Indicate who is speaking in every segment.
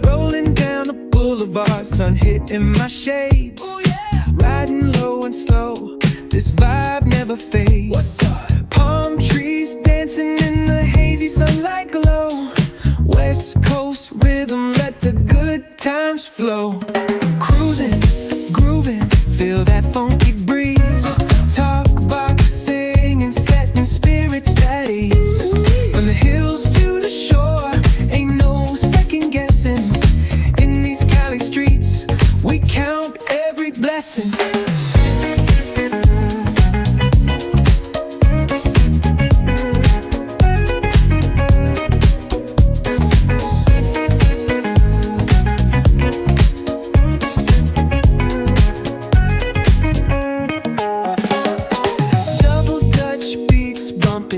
Speaker 1: Rolling down the boulevard, sun hitting my shades. Riding low and slow, this vibe never fades.
Speaker 2: What's up?
Speaker 1: Palm trees dancing in the hazy sunlight glow. West Coast rhythm, let the good times flow. Cruising, grooving, feel that funky breeze. Talk about singing, setting spirits at ease. From the hills to the shore, ain't no second guessing. In these Cali streets, we count every blessing.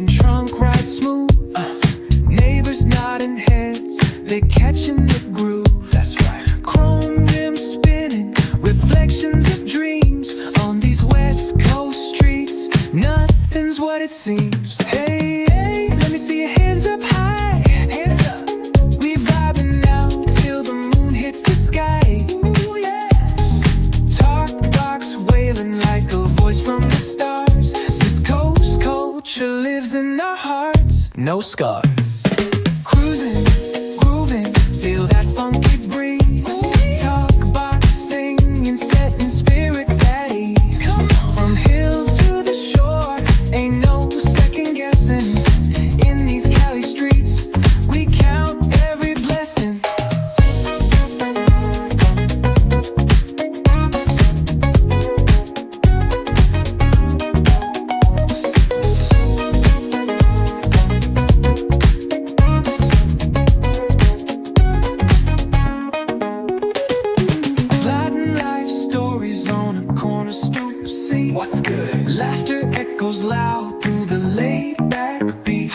Speaker 1: Trunk ride smooth, neighbors nodding heads, they catching the groove.
Speaker 2: That's right.
Speaker 1: Chrome rims spinning, reflections of dreams on these West Coast streets. Nothing's what it seems. Hey, hey, let me see your hands up high.
Speaker 2: Hands up.
Speaker 1: We vibing now till the moon hits the sky.
Speaker 2: Ooh, yeah.
Speaker 1: Talk box wailing like a voice from the stars. This coast culture lives in our hearts,
Speaker 2: No scars.
Speaker 1: cruising, grooving, feel that funky breeze. Talk about singing, setting spirits at ease. From hills to the shore, ain't no second guessing. In these Cali streets, we count every blessing. On a corner stoop, see
Speaker 2: What's good?
Speaker 1: laughter echoes loud through the laid-back beat.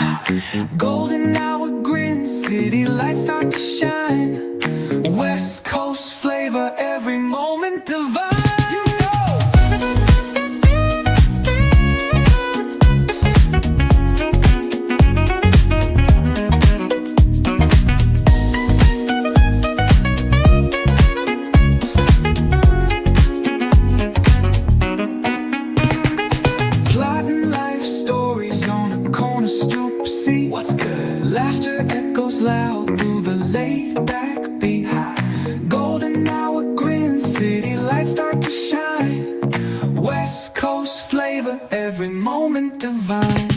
Speaker 1: Golden hour grin, city lights start to shine. West Coast flavor, every moment divine.
Speaker 2: What's good?
Speaker 1: Laughter echoes loud through the laid-back beat. Golden hour grin, city lights start to shine. West Coast flavor, every moment divine.